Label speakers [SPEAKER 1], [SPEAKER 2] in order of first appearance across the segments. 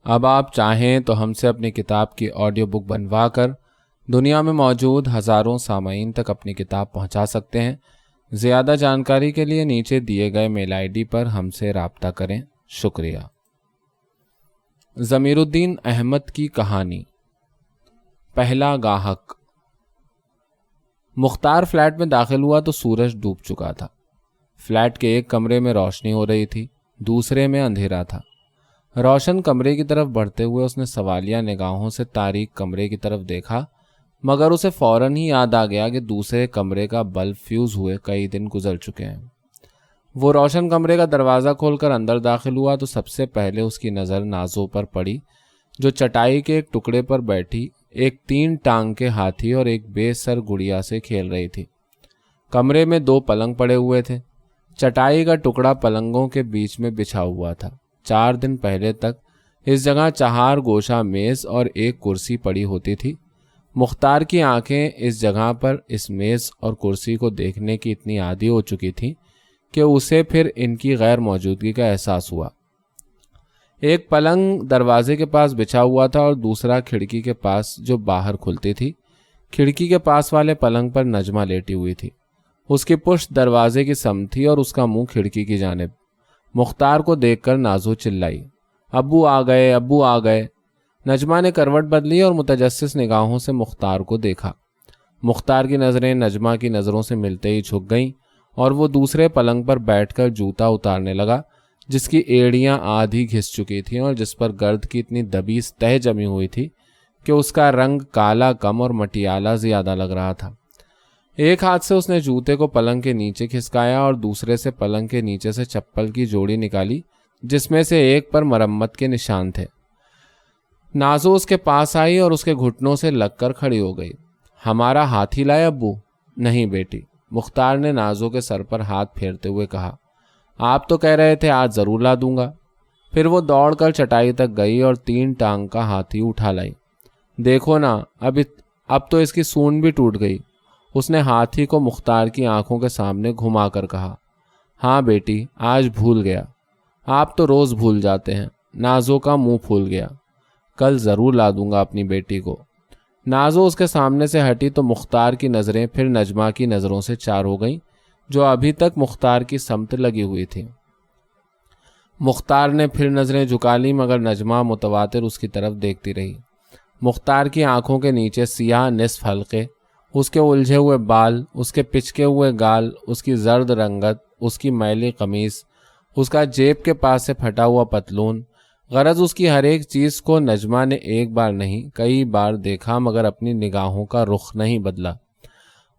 [SPEAKER 1] اب آپ چاہیں تو ہم سے اپنی کتاب کی آڈیو بک بنوا کر دنیا میں موجود ہزاروں سامعین تک اپنی کتاب پہنچا سکتے ہیں۔ زیادہ جانکاری کے لیے نیچے دیے گئے میل آئی ڈی پر ہم سے رابطہ کریں۔ شکریہ۔ ضمیر الدین احمد کی کہانی، پہلا گاہک۔ مختار فلیٹ میں داخل ہوا تو سورج ڈوب چکا تھا۔ فلیٹ کے ایک کمرے میں روشنی ہو رہی تھی، دوسرے میں اندھیرا تھا۔ روشن کمرے کی طرف بڑھتے ہوئے اس نے سوالیہ نگاہوں سے تاریک کمرے کی طرف دیکھا، مگر اسے فوراً ہی یاد آ گیا کہ دوسرے کمرے کا بلب فیوز ہوئے کئی دن گزر چکے ہیں۔ وہ روشن کمرے کا دروازہ کھول کر اندر داخل ہوا تو سب سے پہلے اس کی نظر نازو پر پڑی، جو چٹائی کے ایک ٹکڑے پر بیٹھی ایک 3 ٹانگ کے ہاتھی اور ایک بے سر گڑیا سے کھیل رہی تھی۔ کمرے میں 2 پلنگ پڑے ہوئے تھے۔ چٹائی کا ٹکڑا پلنگوں کے بیچ میں بچھا ہوا تھا۔ 4 دن پہلے تک اس جگہ 4 گوشہ میز اور ایک کرسی پڑی ہوتی تھی۔ مختار کی آنکھیں اس جگہ پر اس میز اور کرسی کو دیکھنے کی اتنی عادی ہو چکی تھیں کہ اسے پھر ان کی غیر موجودگی کا احساس ہوا۔ ایک پلنگ دروازے کے پاس بچھا ہوا تھا اور دوسرا کھڑکی کے پاس جو باہر کھلتی تھی۔ کھڑکی کے پاس والے پلنگ پر نجمہ لیٹی ہوئی تھی۔ اس کی پشت دروازے کی سمت تھی اور اس کا منہ کھڑکی کی جانب۔ مختار کو دیکھ کر نازو چلائی، ابو آ گئے، ابو آ گئے۔ نجمہ نے کروٹ بدلی اور متجسس نگاہوں سے مختار کو دیکھا۔ مختار کی نظریں نجمہ کی نظروں سے ملتے ہی جھک گئیں اور وہ دوسرے پلنگ پر بیٹھ کر جوتا اتارنے لگا، جس کی ایڑیاں آدھی گھس چکی تھیں اور جس پر گرد کی اتنی دبیس تہ جمی ہوئی تھی کہ اس کا رنگ کالا کم اور مٹیالہ زیادہ لگ رہا تھا۔ ایک ہاتھ سے اس نے جوتے کو پلنگ کے نیچے کھسکایا اور دوسرے سے پلنگ کے نیچے سے چپل کی جوڑی نکالی، جس میں سے ایک پر مرمت کے نشان تھے۔ نازو اس کے پاس آئی اور اس کے گھٹنوں سے لگ کر کھڑی ہو گئی۔ ہمارا ہاتھی لائے ابو؟ نہیں بیٹی، مختار نے نازو کے سر پر ہاتھ پھیرتے ہوئے کہا۔ آپ تو کہہ رہے تھے آج ضرور لا دوں گا۔ پھر وہ دوڑ کر چٹائی تک گئی اور 3 ٹانگ کا ہاتھی اٹھا لائی۔ دیکھو نا، اب تو اس کی سون بھی ٹوٹ گئی۔ اس نے ہاتھی کو مختار کی آنکھوں کے سامنے گھما کر کہا۔ ہاں بیٹی، آج بھول گیا۔ آپ تو روز بھول جاتے ہیں۔ نازو کا منہ پھول گیا۔ کل ضرور لا دوں گا اپنی بیٹی کو۔ نازو اس کے سامنے سے ہٹی تو مختار کی نظریں پھر نجمہ کی نظروں سے چار ہو گئیں، جو ابھی تک مختار کی سمت لگی ہوئی تھی۔ مختار نے پھر نظریں جھکا لی مگر نجمہ متواتر اس کی طرف دیکھتی رہی۔ مختار کی آنکھوں کے نیچے سیاہ نصف حلقے، اس کے الجھے ہوئے بال، اس کے پچکے ہوئے گال، اس کی زرد رنگت، اس کی میلی قمیص، اس کا جیب کے پاس سے پھٹا ہوا پتلون، غرض اس کی ہر ایک چیز کو نجمہ نے ایک بار نہیں کئی بار دیکھا مگر اپنی نگاہوں کا رخ نہیں بدلا۔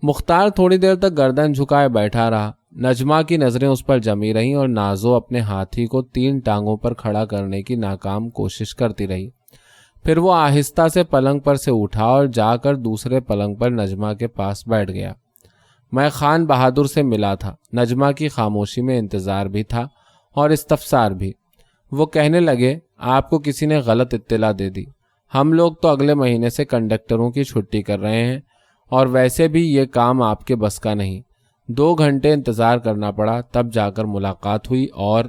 [SPEAKER 1] مختار تھوڑی دیر تک گردن جھکائے بیٹھا رہا۔ نجمہ کی نظریں اس پر جمی رہیں اور نازو اپنے ہاتھی کو 3 ٹانگوں پر کھڑا کرنے کی ناکام کوشش کرتی رہی۔ پھر وہ آہستہ سے پلنگ پر سے اٹھا اور جا کر دوسرے پلنگ پر نجمہ کے پاس بیٹھ گیا۔ میں خان بہادر سے ملا تھا۔ نجمہ کی خاموشی میں انتظار بھی تھا اور استفسار بھی۔ وہ کہنے لگے، آپ کو کسی نے غلط اطلاع دے دی۔ ہم لوگ تو اگلے مہینے سے کنڈکٹروں کی چھٹی کر رہے ہیں اور ویسے بھی یہ کام آپ کے بس کا نہیں۔ 2 گھنٹے انتظار کرنا پڑا، تب جا کر ملاقات ہوئی اور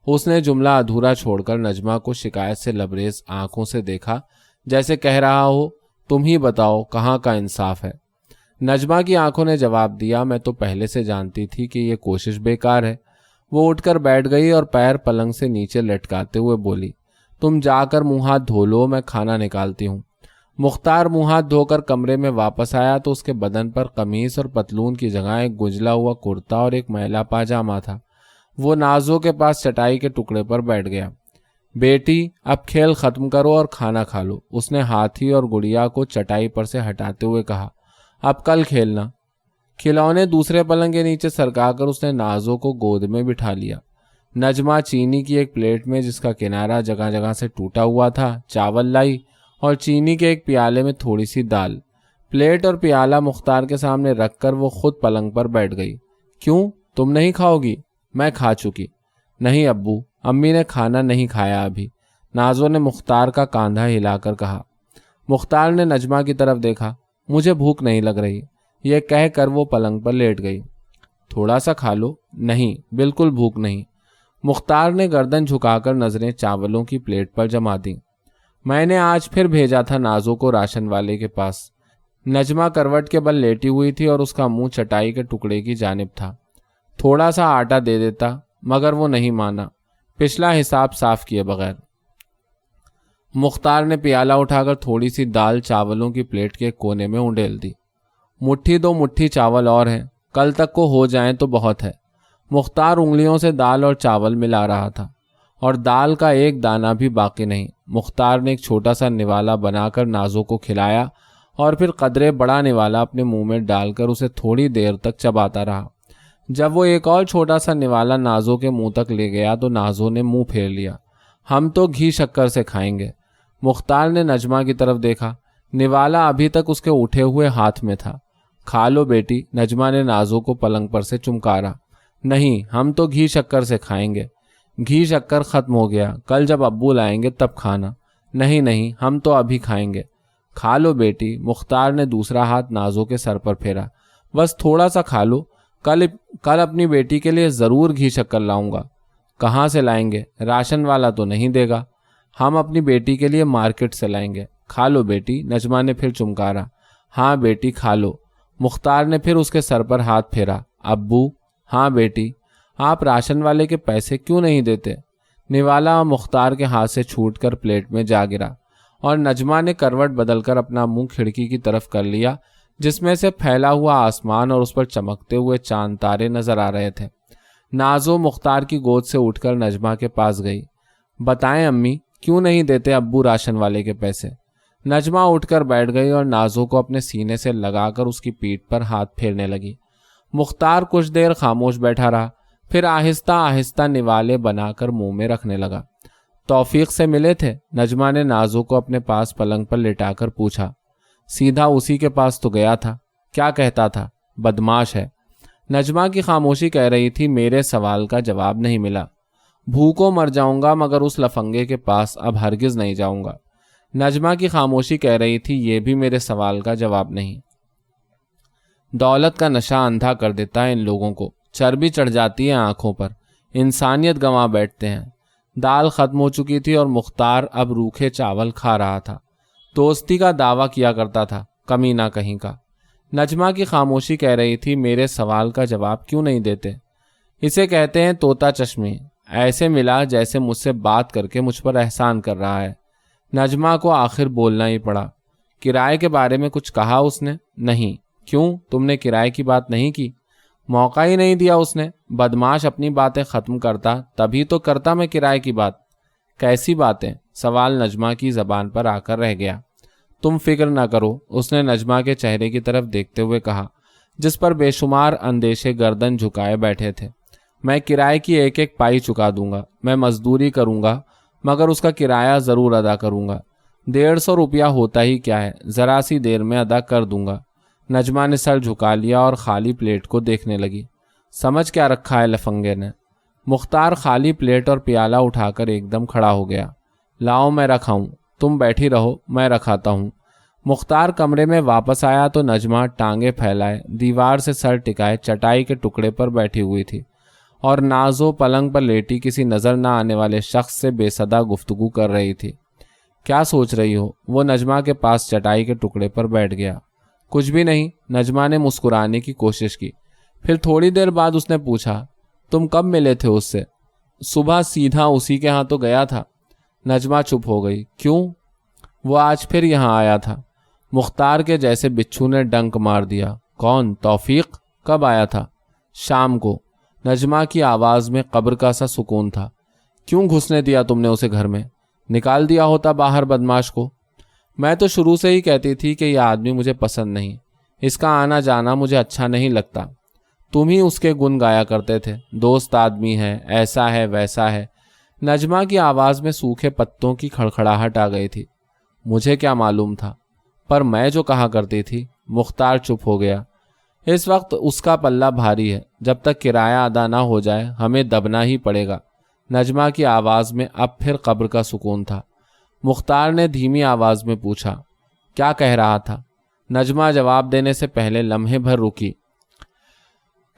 [SPEAKER 1] اس نے جملہ ادھورا چھوڑ کر نجمہ کو شکایت سے لبریز آنکھوں سے دیکھا، جیسے کہہ رہا ہو تم ہی بتاؤ کہاں کا انصاف ہے۔ نجمہ کی آنکھوں نے جواب دیا، میں تو پہلے سے جانتی تھی کہ یہ کوشش بیکار ہے۔ وہ اٹھ کر بیٹھ گئی اور پیر پلنگ سے نیچے لٹکاتے ہوئے بولی، تم جا کر منہ ہاتھ دھو لو، میں کھانا نکالتی ہوں۔ مختار منہ ہاتھ دھو کر کمرے میں واپس آیا تو اس کے بدن پر قمیص اور پتلون کی جگہ ایک گجلا ہوا کرتا اور ایک میلا پاجامہ تھا۔ وہ نازو کے پاس چٹائی کے ٹکڑے پر بیٹھ گیا۔ بیٹی، اب کھیل ختم کرو اور کھانا کھا لو، اس نے ہاتھی اور گڑیا کو چٹائی پر سے ہٹاتے ہوئے کہا۔ اب کل کھیلنا۔ کھلونے دوسرے پلنگ کے نیچے سرکا کر اس نے نازو کو گود میں بٹھا لیا۔ نجمہ چینی کی ایک پلیٹ میں جس کا کنارہ جگہ جگہ سے ٹوٹا ہوا تھا چاول لائی اور چینی کے ایک پیالے میں تھوڑی سی دال۔ پلیٹ اور پیالہ مختار کے سامنے رکھ کر وہ خود پلنگ پر بیٹھ گئی۔ کیوں، تم نہیں کھاؤ گی؟ میں کھا چکی۔ نہیں ابو، امی نے کھانا نہیں کھایا ابھی، نازو نے مختار کا کاندھا ہلا کر کہا۔ مختار نے نجمہ کی طرف دیکھا۔ مجھے بھوک نہیں لگ رہی، یہ کہہ کر وہ پلنگ پر لیٹ گئی۔ تھوڑا سا کھا لو۔ نہیں، بالکل بھوک نہیں۔ مختار نے گردن جھکا کر نظریں چاولوں کی پلیٹ پر جما دیں۔ میں نے آج پھر بھیجا تھا نازو کو راشن والے کے پاس۔ نجمہ کروٹ کے بل لیٹی ہوئی تھی اور اس کا منہ چٹائی کے ٹکڑے کی جانب تھا۔ تھوڑا سا آٹا دے دیتا، مگر وہ نہیں مانا، پچھلا حساب صاف کیے بغیر۔ مختار نے پیالہ اٹھا کر تھوڑی سی دال چاولوں کی پلیٹ کے کونے میں انڈیل دی۔ مٹھی دو مٹھی چاول اور ہیں، کل تک کو ہو جائیں تو بہت ہے۔ مختار انگلیوں سے دال اور چاول ملا رہا تھا، اور دال کا ایک دانہ بھی باقی نہیں۔ مختار نے ایک چھوٹا سا نوالا بنا کر نازو کو کھلایا اور پھر قدرے بڑا نوالا اپنے منہ میں ڈال کر اسے تھوڑی دیر تک چباتا رہا۔ جب وہ ایک اور چھوٹا سا نوالا نازو کے منہ تک لے گیا تو نازو نے منہ پھیر لیا۔ ہم تو گھی شکر سے کھائیں گے۔ مختار نے نجمہ کی طرف دیکھا، نوالا ابھی تک اس کے اٹھے ہوئے ہاتھ میں تھا۔ کھا لو بیٹی، نجمہ نے نازو کو پلنگ پر سے چمکارا۔ نہیں، ہم تو گھی شکر سے کھائیں گے۔ گھی شکر ختم ہو گیا، کل جب ابو لائیں گے تب کھانا۔ نہیں نہیں، ہم تو ابھی کھائیں گے۔ کھا لو بیٹی، مختار نے دوسرا ہاتھ نازو کے سر پر پھیرا۔ بس تھوڑا سا کھا لو، کل اپنی بیٹی کے لیے ضرور گھی شکر لاؤں گا۔ کہاں سے لائیں گے؟ راشن والا تو نہیں دے گا۔ ہم اپنی بیٹی کے لیے مارکیٹ سے لائیں گے۔ کھا لو بیٹی، نجمہ نے پھر چمکارا۔ ہاں بیٹی کھا لو۔ مختار نے پھر اس کے سر پر ہاتھ پھیرا۔ ابو؟ ہاں بیٹی، آپ راشن والے کے پیسے کیوں نہیں دیتے؟ نوالا مختار کے ہاتھ سے چھوٹ کر پلیٹ میں جا گرا، اور نجمہ نے کروٹ بدل کر اپنا منہ کھڑکی کی طرف کر لیا، جس میں سے پھیلا ہوا آسمان اور اس پر چمکتے ہوئے چاند تارے نظر آ رہے تھے۔ نازو مختار کی گود سے اٹھ کر نجمہ کے پاس گئی۔ بتائیں امی، کیوں نہیں دیتے ابو راشن والے کے پیسے؟ نجمہ اٹھ کر بیٹھ گئی اور نازو کو اپنے سینے سے لگا کر اس کی پیٹھ پر ہاتھ پھیرنے لگی۔ مختار کچھ دیر خاموش بیٹھا رہا، پھر آہستہ آہستہ نوالے بنا کر منہ میں رکھنے لگا۔ توفیق سے ملے تھے؟ نجمہ نے نازو کو اپنے پاس پلنگ پر لٹا کر پوچھا۔ سیدھا اسی کے پاس تو گیا تھا۔ کیا کہتا تھا؟ بدماش ہے۔ نجمہ کی خاموشی کہہ رہی تھی میرے سوال کا جواب نہیں ملا۔ بھوکوں مر جاؤں گا مگر اس لفنگے کے پاس اب ہرگز نہیں جاؤں گا۔ نجمہ کی خاموشی کہہ رہی تھی یہ بھی میرے سوال کا جواب نہیں۔ دولت کا نشہ اندھا کر دیتا ہے ان لوگوں کو، چربی چڑھ جاتی ہے آنکھوں پر، انسانیت گنوا بیٹھتے ہیں۔ دال ختم ہو چکی تھی اور مختار اب روکھے چاول کھا رہا تھا۔ دوستی کا دعویٰ کیا کرتا تھا، کمینہ کہیں کا۔ نجمہ کی خاموشی کہہ رہی تھی میرے سوال کا جواب کیوں نہیں دیتے؟ اسے کہتے ہیں طوطا چشمی۔ ایسے ملا جیسے مجھ سے بات کر کے مجھ پر احسان کر رہا ہے۔ نجمہ کو آخر بولنا ہی پڑا۔ کرائے کے بارے میں کچھ کہا اس نے؟ نہیں۔ کیوں، تم نے کرائے کی بات نہیں کی؟ موقع ہی نہیں دیا اس نے۔ بدماش اپنی باتیں ختم کرتا تبھی تو کرتا میں کرائے کی بات۔ کیسی باتیں؟ سوال نجمہ کی زبان پر آ کر رہ گیا۔ تم فکر نہ کرو، اس نے نجمہ کے چہرے کی طرف دیکھتے ہوئے کہا، جس پر بے شمار اندیشے گردن جھکائے بیٹھے تھے۔ میں کرائے کی ایک ایک پائی چکا دوں گا۔ میں مزدوری کروں گا مگر اس کا کرایہ ضرور ادا کروں گا۔ 150 روپیہ ہوتا ہی کیا ہے، ذرا سی دیر میں ادا کر دوں گا۔ نجمہ نے سر جھکا لیا اور خالی پلیٹ کو دیکھنے لگی۔ سمجھ کیا رکھا ہے لفنگے نے؟ مختار خالی پلیٹ اور پیالہ اٹھا کر ایک دم کھڑا ہو گیا۔ لاؤ میں رکھاؤں، تم بیٹھی رہو، میں رکھاتا ہوں۔ مختار کمرے میں واپس آیا تو نجمہ ٹانگیں پھیلائے دیوار سے سر ٹکائے چٹائی کے ٹکڑے پر بیٹھی ہوئی تھی، اور نازو پلنگ پر لیٹی کسی نظر نہ آنے والے شخص سے بے صدا گفتگو کر رہی تھی۔ کیا سوچ رہی ہو؟ وہ نجمہ کے پاس چٹائی کے ٹکڑے پر بیٹھ گیا۔ کچھ بھی نہیں، نجمہ نے مسکرانے کی کوشش کی۔ پھر تھوڑی دیر بعد اس نے پوچھا، تم کب ملے تھے اس سے؟ صبح سیدھا اسی کے ہاں تو گیا تھا۔ نجمہ چپ ہو گئی۔ کیوں؟ وہ آج پھر یہاں آیا تھا۔ مختار کے جیسے بچھو نے ڈنک مار دیا۔ کون؟ توفیق؟ کب آیا تھا؟ شام کو۔ نجمہ کی آواز میں قبر کا سا سکون تھا۔ کیوں گھسنے دیا تم نے اسے گھر میں؟ نکال دیا ہوتا باہر بدماش کو۔ میں تو شروع سے ہی کہتی تھی کہ یہ آدمی مجھے پسند نہیں، اس کا آنا جانا مجھے اچھا نہیں لگتا۔ تم ہی اس کے گن گایا کرتے تھے، دوست آدمی ہے، ایسا ہے ویسا ہے۔ نجمہ کی آواز میں سوکھے پتوں کی کھڑکھڑاہٹ آ گئی تھی۔ مجھے کیا معلوم تھا؟ پر میں جو کہا کرتی تھی۔ مختار چپ ہو گیا۔ اس وقت اس کا پلہ بھاری ہے، جب تک کرایہ ادا نہ ہو جائے ہمیں دبنا ہی پڑے گا۔ نجمہ کی آواز میں اب پھر قبر کا سکون تھا۔ مختار نے دھیمی آواز میں پوچھا، کیا کہہ رہا تھا؟ نجمہ جواب دینے سے پہلے لمحے بھر رکی۔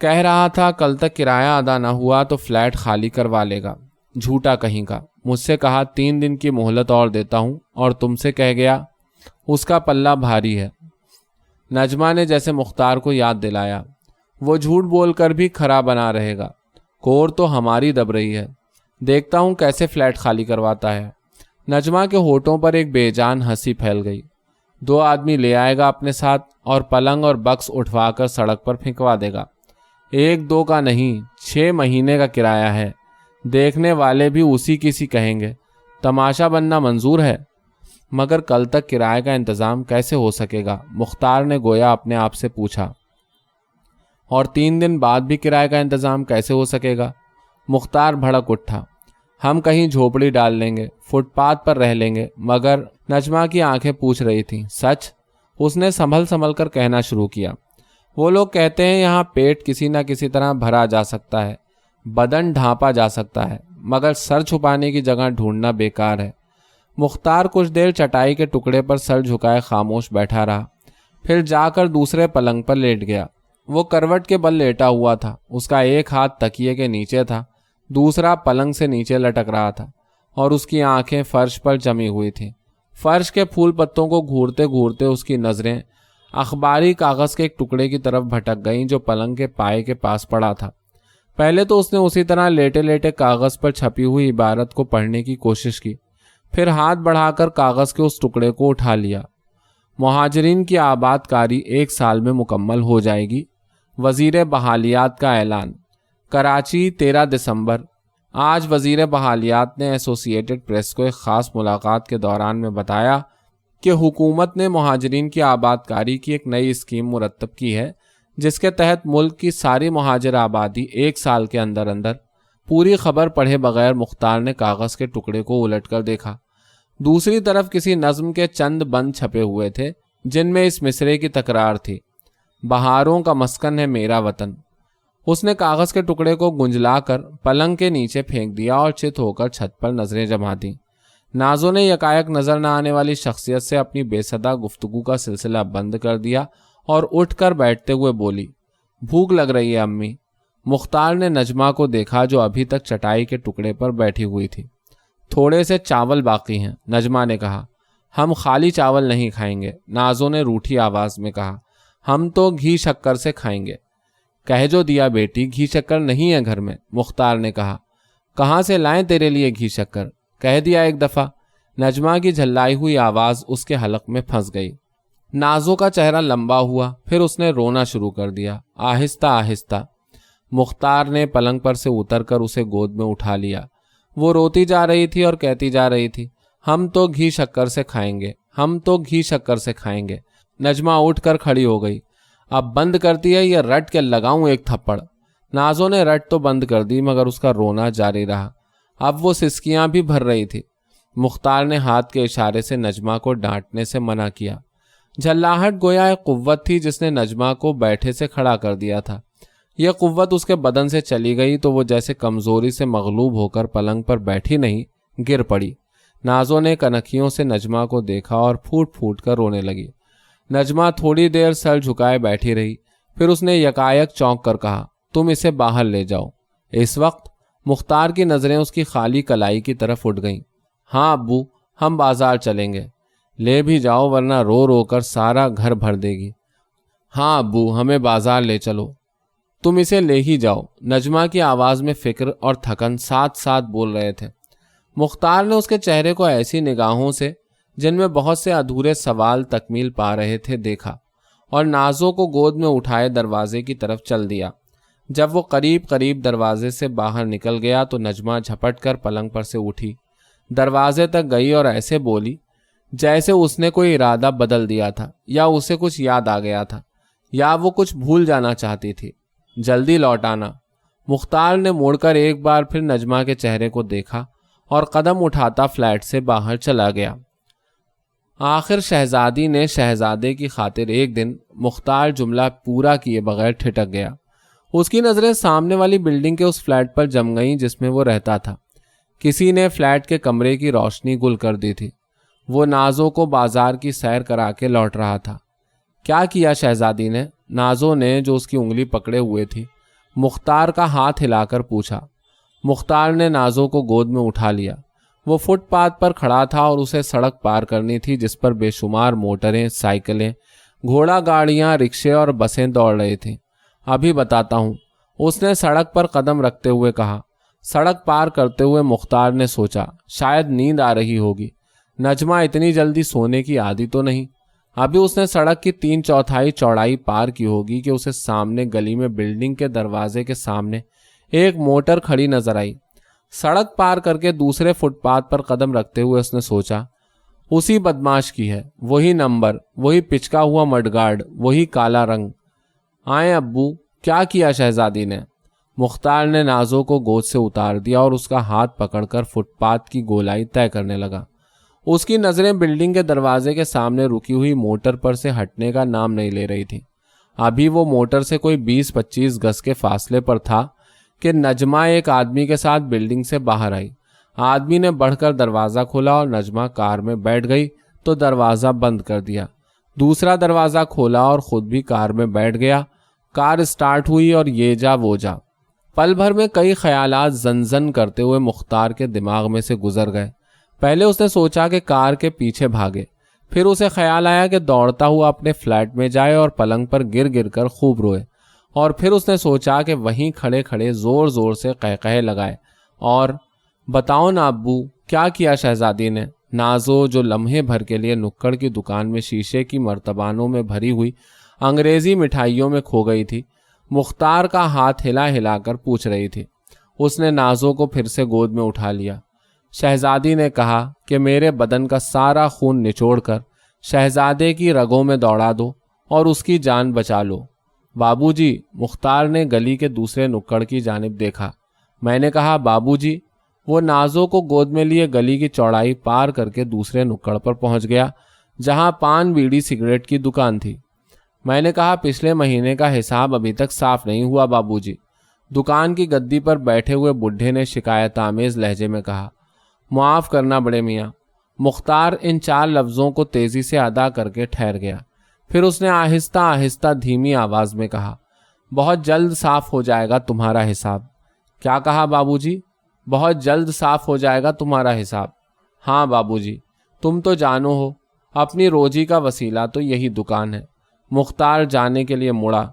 [SPEAKER 1] کہہ رہا تھا کل تک کرایہ ادا نہ ہوا تو فلیٹ خالی کروا لے گا۔ جھوٹا کہیں کا، مجھ سے کہا 3 دن کی مہلت اور دیتا ہوں اور تم سے کہہ گیا اس کا پلہ بھاری ہے۔ نجمہ نے جیسے مختار کو یاد دلایا، وہ جھوٹ بول کر بھی کھرا بنا رہے گا، کور تو ہماری دب رہی ہے، دیکھتا ہوں کیسے فلیٹ خالی کرواتا ہے۔ نجمہ کے ہونٹوں پر ایک بے جان ہنسی پھیل گئی۔ 2 آدمی لے آئے گا اپنے ساتھ اور پلنگ اور بکس اٹھوا کر سڑک پر پھینکوا دے گا۔ 1-2 کا نہیں، 6 مہینے کا کرایہ ہے، دیکھنے والے بھی اسی کسی کہیں گے، تماشا بننا منظور ہے۔ مگر کل تک کرائے کا انتظام کیسے ہو سکے گا؟ مختار نے گویا اپنے آپ سے پوچھا۔ اور 3 دن بعد بھی کرائے کا انتظام کیسے ہو سکے گا؟ مختار بھڑک اٹھا۔ ہم کہیں جھوپڑی ڈال لیں گے، فٹ پاتھ پر رہ لیں گے۔ مگر نجمہ کی آنکھیں پوچھ رہی تھیں۔ سچ؟ اس نے سنبھل کر کہنا شروع کیا۔ وہ لوگ کہتے ہیں یہاں پیٹ کسی نہ کسی طرح بھرا جا سکتا ہے، بدن ڈھانپا جا سکتا ہے، مگر سر چھپانے کی جگہ ڈھونڈنا بیکار ہے۔ مختار کچھ دیر چٹائی کے ٹکڑے پر سر جھکائے خاموش بیٹھا رہا، پھر جا کر دوسرے پلنگ پر لیٹ گیا۔ وہ کروٹ کے بل لیٹا ہوا تھا، اس کا ایک ہاتھ تکیے کے نیچے تھا، دوسرا پلنگ سے نیچے لٹک رہا تھا، اور اس کی آنکھیں فرش پر جمی ہوئی تھیں۔ فرش کے پھول پتوں کو گھورتے گھورتے اس کی نظریں اخباری کاغذ کے ایک ٹکڑے کی طرف بھٹک گئیں جو پلنگ کے پائے کے پاس پڑا تھا۔ پہلے تو اس نے اسی طرح لیٹے لیٹے کاغذ پر چھپی ہوئی عبارت کو پڑھنے کی کوشش کی، پھر ہاتھ بڑھا کر کاغذ کے اس ٹکڑے کو اٹھا لیا۔ مہاجرین کی آباد کاری 1 سال میں مکمل ہو جائے گی، وزیر بحالیات کا اعلان۔ کراچی 13 دسمبر۔ آج وزیر بحالیات نے ایسوسی ایٹڈ پریس کو ایک خاص ملاقات کے دوران میں بتایا کہ حکومت نے مہاجرین کی آباد کاری کی ایک نئی اسکیم مرتب کی ہے، جس کے تحت ملک کی ساری مہاجر آبادی 1 سال کے اندر اندر۔ پوری خبر پڑھے بغیر مختار نے کاغذ کے ٹکڑے کو الٹ کر دیکھا۔ دوسری طرف کسی نظم کے چند بند چھپے ہوئے تھے جن میں اس مصرے کی تکرار تھی، بہاروں کا مسکن ہے میرا وطن۔ اس نے کاغذ کے ٹکڑے کو گنجلا کر پلنگ کے نیچے پھینک دیا اور چت ہو کر چھت پر نظریں جما دیں۔ نازو نے یکایک نظر نہ آنے والی شخصیت سے اپنی بے صدا گفتگو کا سلسلہ بند کر دیا اور اٹھ کر بیٹھتے ہوئے بولی، بھوک لگ رہی ہے امی۔ مختار نے نجمہ کو دیکھا جو ابھی تک چٹائی کے ٹکڑے پر بیٹھی ہوئی تھی۔ تھوڑے سے چاول باقی ہیں، نجمہ نے کہا۔ ہم خالی چاول نہیں کھائیں گے، نازو نے روٹھی آواز میں کہا، ہم تو گھی شکر سے کھائیں گے۔ کہہ جو دیا بیٹی، گھی شکر نہیں ہے گھر میں، مختار نے کہا۔ کہاں سے لائیں تیرے لیے گھی شکر؟ کہہ دیا ایک دفعہ۔ نجمہ کی جھلائی ہوئی آواز اس کے حلق میں پھنس گئی۔ نازو کا چہرہ لمبا ہوا، پھر اس نے رونا شروع کر دیا، آہستہ آہستہ۔ مختار نے پلنگ پر سے اتر کر اسے گود میں اٹھا لیا۔ وہ روتی جا رہی تھی اور کہتی جا رہی تھی، ہم تو گھی شکر سے کھائیں گے، ہم تو گھی شکر سے کھائیں گے۔ نجمہ اٹھ کر کھڑی ہو گئی۔ اب بند کرتی ہے یا رٹ کے لگاؤں ایک تھپڑ؟ نازو نے رٹ تو بند کر دی مگر اس کا رونا جاری رہا۔ اب وہ سسکیاں بھی بھر رہی تھی۔ مختار نے ہاتھ کے اشارے سے نجمہ کو ڈانٹنے سے منع کیا۔ جھلاہٹ گویا ایک قوت تھی جس نے نجمہ کو بیٹھے سے کھڑا کر دیا تھا۔ یہ قوت اس کے بدن سے چلی گئی تو وہ جیسے کمزوری سے مغلوب ہو کر پلنگ پر بیٹھی نہیں، گر پڑی۔ نازو نے کنکھیوں سے نجمہ کو دیکھا اور پھوٹ پھوٹ کر رونے لگی۔ نجمہ تھوڑی دیر سر جھکائے بیٹھی رہی، پھر اس نے یکایک چونک کر کہا، تم اسے باہر لے جاؤ۔ اس وقت مختار کی نظریں اس کی خالی کلائی کی طرف اٹھ گئیں۔ ہاں ابو، ہم بازار چلیں گے۔ لے بھی جاؤ ورنہ رو رو کر سارا گھر بھر دے گی۔ ہاں ابو، ہمیں بازار لے چلو۔ تم اسے لے ہی جاؤ۔ نجمہ کی آواز میں فکر اور تھکن ساتھ ساتھ بول رہے تھے۔ مختار نے اس کے چہرے کو ایسی نگاہوں سے جن میں بہت سے ادھورے سوال تکمیل پا رہے تھے دیکھا، اور نازو کو گود میں اٹھائے دروازے کی طرف چل دیا۔ جب وہ قریب دروازے سے باہر نکل گیا تو نجمہ جھپٹ کر پلنگ پر سے اٹھی، دروازے تک گئی اور ایسے بولی جیسے اس نے کوئی ارادہ بدل دیا تھا، یا اسے کچھ یاد آ گیا تھا، یا وہ کچھ بھول جانا چاہتی تھی۔ جلدی لوٹ آنا۔ مختار نے مڑ کر ایک بار پھر نجمہ کے چہرے کو دیکھا اور قدم اٹھاتا فلیٹ سے باہر چلا گیا۔ آخر شہزادی نے شہزادے کی خاطر ایک دن مختار جملہ پورا کیے بغیر ٹھٹک گیا۔ اس کی نظریں سامنے والی بلڈنگ کے اس فلیٹ پر جم گئیں جس میں وہ رہتا تھا۔ کسی نے فلیٹ کے کمرے کی روشنی گل کر دی تھی۔ وہ نازو کو بازار کی سیر کرا کے لوٹ رہا تھا۔ کیا کیا شہزادی نے؟ نازو نے، جو اس کی انگلی پکڑے ہوئے تھی، مختار کا ہاتھ ہلا کر پوچھا۔ مختار نے نازو کو گود میں اٹھا لیا۔ وہ فٹ پاتھ پر کھڑا تھا اور اسے سڑک پار کرنی تھی جس پر بے شمار موٹریں، سائیکلیں، گھوڑا گاڑیاں، رکشے اور بسیں دوڑ رہی تھیں۔ ابھی بتاتا ہوں، اس نے سڑک پر قدم رکھتے ہوئے کہا۔ سڑک پار کرتے ہوئے مختار نے سوچا شاید نیند آ رہی ہوگی، نجمہ اتنی جلدی سونے کی عادی تو نہیں۔ ابھی اس نے سڑک کی 3/4 چوڑائی پار کی ہوگی کہ اسے سامنے گلی میں بلڈنگ کے دروازے کے سامنے ایک موٹر کھڑی نظر آئی۔ سڑک پار کر کے دوسرے فٹ پاتھ پر قدم رکھتے ہوئے اس نے سوچا اسی بدماش کی ہے، وہی نمبر، وہی پچکا ہوا مڈگارڈ، وہی کالا رنگ۔ آئیں ابو، کیا کیا شہزادی نے؟ مختار نے نازو کو گود سے اتار دیا اور اس کا ہاتھ پکڑ کر فٹ پاتھ کی گولائی طے کرنے لگا۔ اس کی نظریں بلڈنگ کے دروازے کے سامنے رکی ہوئی موٹر پر سے ہٹنے کا نام نہیں لے رہی تھی۔ ابھی وہ موٹر سے کوئی 20-25 گز کے فاصلے پر تھا کہ نجمہ ایک آدمی کے ساتھ بلڈنگ سے باہر آئی۔ آدمی نے بڑھ کر دروازہ کھولا اور نجمہ کار میں بیٹھ گئی تو دروازہ بند کر دیا۔ دوسرا دروازہ کھولا اور خود بھی کار میں بیٹھ گیا۔ کار اسٹارٹ ہوئی اور یہ جا وہ جا۔ پل بھر میں کئی خیالات زن کرتے ہوئے مختار کے دماغ میں سے گزر گئے۔ پہلے اس نے سوچا کہ کار کے پیچھے بھاگے، پھر اسے خیال آیا کہ دوڑتا ہوا اپنے فلیٹ میں جائے اور پلنگ پر گر کر خوب روئے، اور پھر اس نے سوچا کہ وہیں کھڑے کھڑے زور زور سے قہقہے لگائے اور بتاؤ نا ابو، کیا کیا شہزادی نے؟ نازو جو لمحے بھر کے لیے نکڑ کی دکان میں شیشے کی مرتبانوں میں بھری ہوئی انگریزی مٹھائیوں میں کھو گئی تھی، مختار کا ہاتھ ہلا ہلا کر پوچھ رہی تھی۔ اس نے نازو کو پھر سے گود میں اٹھا لیا۔ شہزادی نے کہا کہ میرے بدن کا سارا خون نچوڑ کر شہزادے کی رگوں میں دوڑا دو اور اس کی جان بچا لو۔ بابو جی، مختار نے گلی کے دوسرے نکڑ کی جانب دیکھا۔ میں نے کہا بابو جی۔ وہ نازو کو گود میں لیے گلی کی چوڑائی پار کر کے دوسرے نکڑ پر پہنچ گیا جہاں پان بیڑی سگریٹ کی دکان تھی۔ میں نے کہا پچھلے مہینے کا حساب ابھی تک صاف نہیں ہوا بابو جی۔ دکان کی گدی پر بیٹھے ہوئے بڈھے نے شکایت آمیز لہجے میں کہا۔ معاف کرنا بڑے میاں۔ مختار ان 4 لفظوں کو تیزی سے ادا کر کے ٹھہر گیا، پھر اس نے آہستہ آہستہ دھیمی آواز میں کہا، بہت جلد صاف ہو جائے گا تمہارا حساب۔ کیا کہا بابو جی؟ بہت جلد صاف ہو جائے گا تمہارا حساب۔ ہاں بابو جی، تم تو جانو ہو، اپنی روزی کا وسیلہ تو یہی دکان ہے۔ مختار جانے کے لیے مڑا۔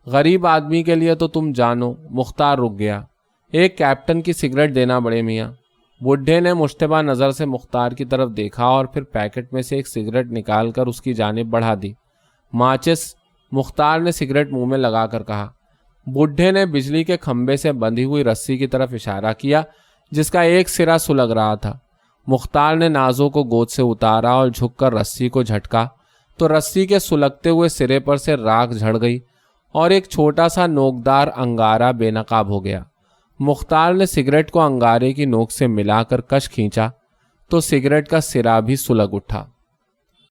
[SPEAKER 1] غریب آدمی کے لیے تو تم جانو۔ مختار رک گیا۔ ایک کیپٹن کی سگریٹ دینا بڑے میاں۔ بڈھے نے مشتبہ نظر سے مختار کی طرف دیکھا اور پھر پیکٹ میں سے ایک سگریٹ نکال کر اس کی جانب بڑھا دی۔ ماچس؟ مختار نے سگریٹ منہ میں لگا کر کہا۔ بڈھے نے بجلی کے کھمبے سے بندھی ہوئی رسی کی طرف اشارہ کیا جس کا ایک سرا سلگ رہا تھا۔ مختار نے نازو کو گود سے اتارا اور جھک کر رسی کو جھٹکا تو رسی کے سلگتے ہوئے سرے پر سے راکھ جھڑ گئی اور ایک چھوٹا سا نوکدار انگارہ بے نقاب ہو گیا۔ مختار نے سگریٹ کو انگارے کی نوک سے ملا کر کش کھینچا تو سگریٹ کا سرا بھی سلگ اٹھا۔